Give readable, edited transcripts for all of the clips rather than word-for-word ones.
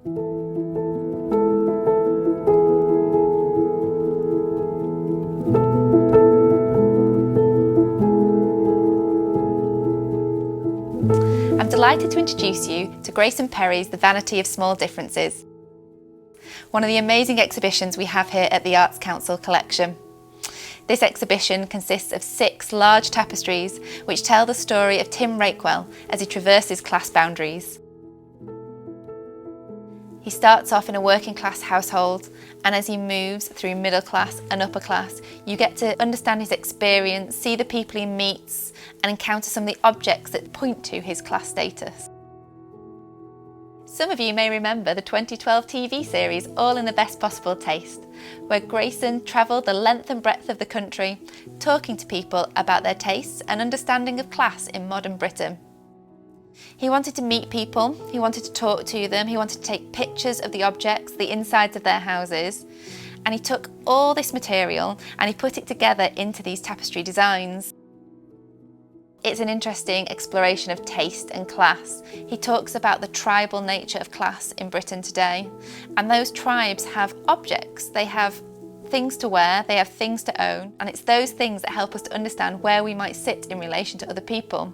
I'm delighted to introduce you to Grayson Perry's The Vanity of Small Differences, one of the amazing exhibitions we have here at the Arts Council collection. This exhibition consists of 6 large tapestries which tell the story of Tim Rakewell as he traverses class boundaries. He starts off in a working class household, and as he moves through middle class and upper class, you get to understand his experience, see the people he meets, and encounter some of the objects that point to his class status. Some of you may remember the 2012 TV series All in the Best Possible Taste, where Grayson travelled the length and breadth of the country, talking to people about their tastes and understanding of class in modern Britain. He wanted to meet people, he wanted to talk to them, he wanted to take pictures of the objects, the insides of their houses, and he took all this material and he put it together into these tapestry designs. It's an interesting exploration of taste and class. He talks about the tribal nature of class in Britain today, and those tribes have objects, they have things to wear, they have things to own, and it's those things that help us to understand where we might sit in relation to other people.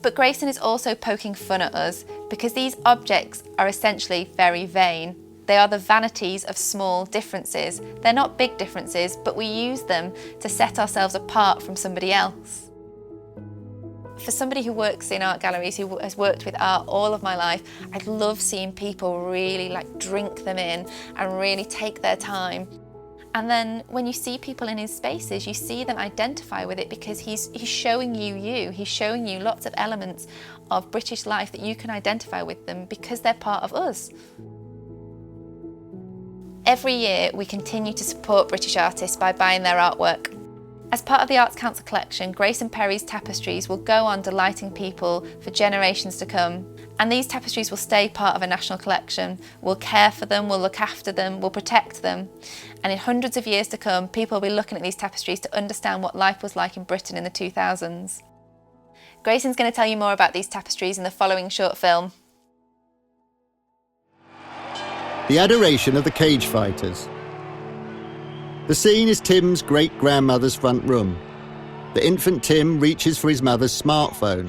But Grayson is also poking fun at us because these objects are essentially very vain. They are the vanities of small differences. They're not big differences, but we use them to set ourselves apart from somebody else. For somebody who works in art galleries, who has worked with art all of my life, I love seeing people really drink them in and really take their time. And then when you see people in his spaces, you see them identify with it because he's showing you, he's showing you lots of elements of British life that you can identify with them because they're part of us. Every year we continue to support British artists by buying their artwork. As part of the Arts Council collection, Grayson Perry's tapestries will go on delighting people for generations to come. And these tapestries will stay part of a national collection. We'll care for them, we'll look after them, we'll protect them. And in hundreds of years to come, people will be looking at these tapestries to understand what life was like in Britain in the 2000s. Grayson's going to tell you more about these tapestries in the following short film. The Adoration of the Cage Fighters. The scene is Tim's great-grandmother's front room. The infant Tim reaches for his mother's smartphone,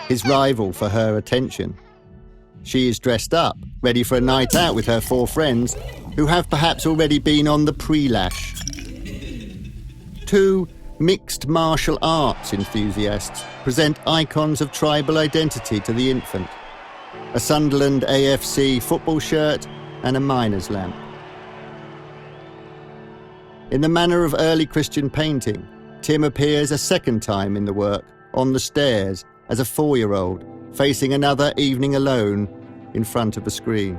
his rival for her attention. She is dressed up, ready for a night out with her 4 friends, who have perhaps already been on the pre-lash. 2 mixed martial arts enthusiasts present icons of tribal identity to the infant. A Sunderland AFC football shirt and a miner's lamp. In the manner of early Christian painting, Tim appears a second time in the work, on the stairs, as a 4-year-old, facing another evening alone in front of the screen.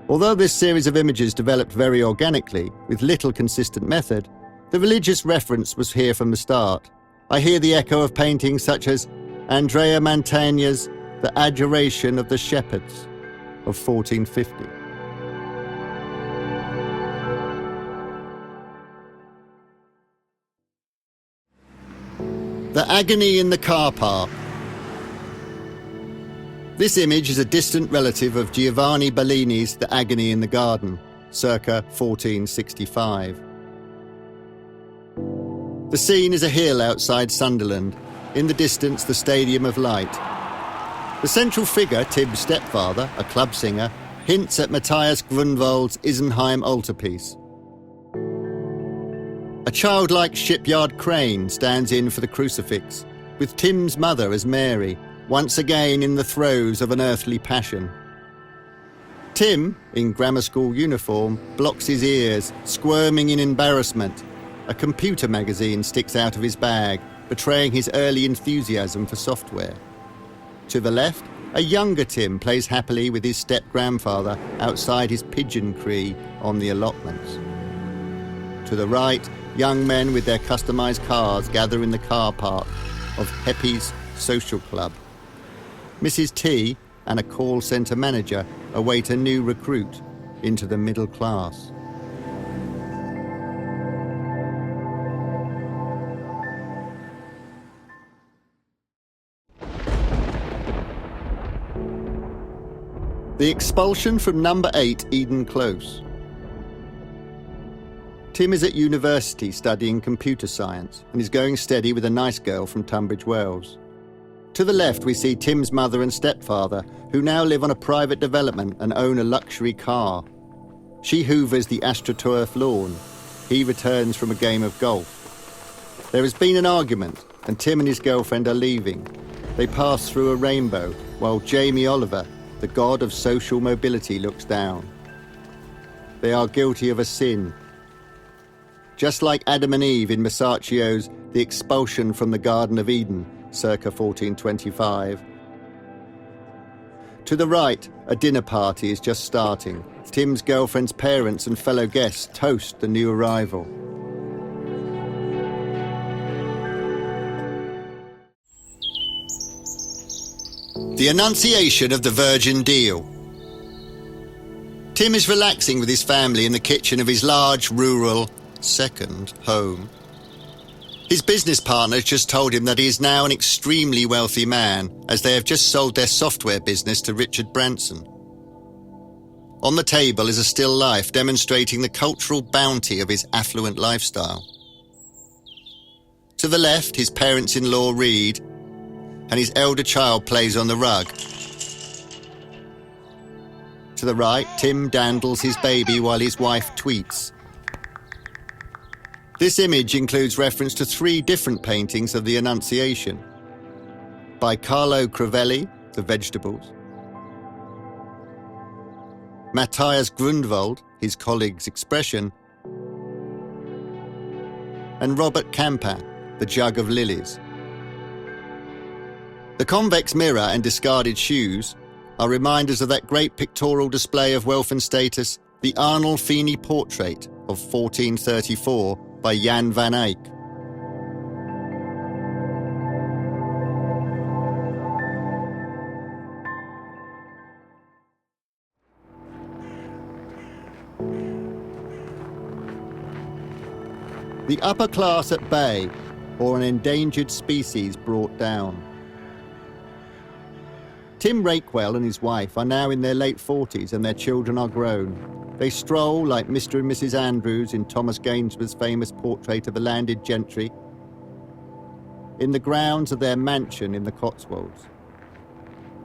Although this series of images developed very organically, with little consistent method, the religious reference was here from the start. I hear the echo of paintings such as Andrea Mantegna's The Adoration of the Shepherds of 1450. The Agony in the Car Park. This image is a distant relative of Giovanni Bellini's The Agony in the Garden, circa 1465. The scene is a hill outside Sunderland, in the distance the Stadium of Light. The central figure, Tim's stepfather, a club singer, hints at Matthias Grunwald's Isenheim altarpiece. A childlike shipyard crane stands in for the crucifix, with Tim's mother as Mary, once again in the throes of an earthly passion. Tim, in grammar school uniform, blocks his ears, squirming in embarrassment. A computer magazine sticks out of his bag, betraying his early enthusiasm for software. To the left, a younger Tim plays happily with his step-grandfather outside his pigeon cree on the allotments. To the right, young men with their customised cars gather in the car park of Heppy's Social Club. Mrs. T and a call centre manager await a new recruit into the middle class. The expulsion from number 8 Eden Close. Tim is at university studying computer science and is going steady with a nice girl from Tunbridge Wells. To the left we see Tim's mother and stepfather, who now live on a private development and own a luxury car. She hoovers the AstroTurf lawn. He returns from a game of golf. There has been an argument and Tim and his girlfriend are leaving. They pass through a rainbow while Jamie Oliver, the god of social mobility, looks down. They are guilty of a sin. Just like Adam and Eve in Masaccio's The Expulsion from the Garden of Eden, circa 1425. To the right, a dinner party is just starting. Tim's girlfriend's parents and fellow guests toast the new arrival. The Annunciation of the Virgin Deal. Tim is relaxing with his family in the kitchen of his large, rural, second home. His business partner has just told him that he is now an extremely wealthy man, as they have just sold their software business to Richard Branson. On the table is a still life demonstrating the cultural bounty of his affluent lifestyle. To the left, his parents-in-law read, and his elder child plays on the rug. To the right, Tim dandles his baby while his wife tweets. This image includes reference to 3 different paintings of the Annunciation. By Carlo Crivelli, The Vegetables. Matthias Grundwald, his colleague's Expression. And Robert Campan, The Jug of Lilies. The convex mirror and discarded shoes are reminders of that great pictorial display of wealth and status, the Arnolfini portrait of 1434 by Jan van Eyck. The upper class at bay, or an endangered species brought down. Tim Rakewell and his wife are now in their late 40s and their children are grown. They stroll like Mr. and Mrs. Andrews in Thomas Gainsborough's famous portrait of the landed gentry in the grounds of their mansion in the Cotswolds.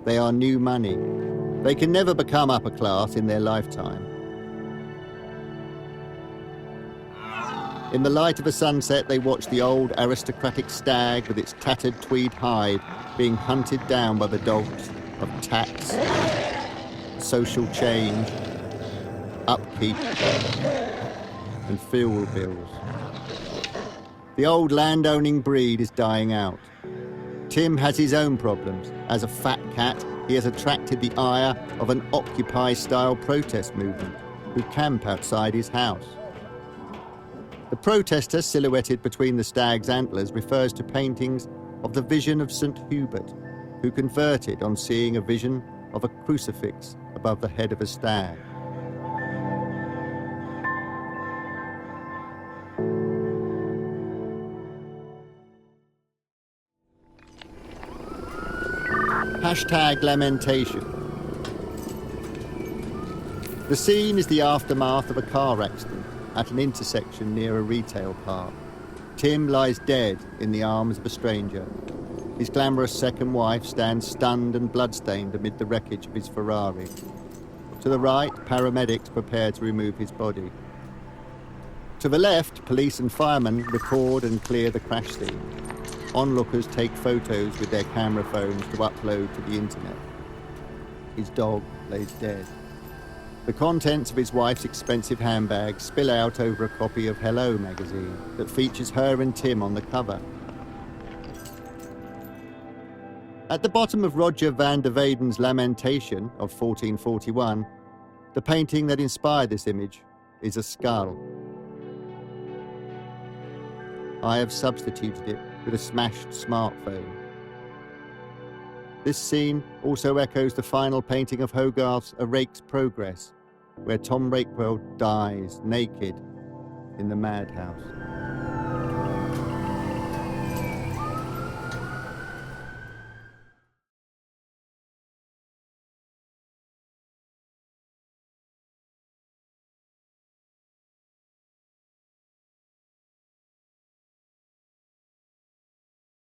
They are new money. They can never become upper class in their lifetime. In the light of a sunset, they watch the old aristocratic stag with its tattered tweed hide being hunted down by the dogs of tax, social change, upkeep, and fuel bills. The old landowning breed is dying out. Tim has his own problems. As a fat cat, he has attracted the ire of an Occupy-style protest movement who camp outside his house. The protester silhouetted between the stag's antlers refers to paintings of the vision of St. Hubert, who converted on seeing a vision of a crucifix above the head of a stag. #Lamentation. The scene is the aftermath of a car accident at an intersection near a retail park. Tim lies dead in the arms of a stranger. His glamorous second wife stands stunned and bloodstained amid the wreckage of his Ferrari. To the right, paramedics prepare to remove his body. To the left, police and firemen record and clear the crash scene. Onlookers take photos with their camera phones to upload to the internet. His dog lays dead. The contents of his wife's expensive handbag spill out over a copy of Hello magazine that features her and Tim on the cover. At the bottom of Roger van der Weyden's Lamentation of 1441, the painting that inspired this image is a skull. I have substituted it with a smashed smartphone. This scene also echoes the final painting of Hogarth's A Rake's Progress, where Tim Rakewell dies naked in the madhouse.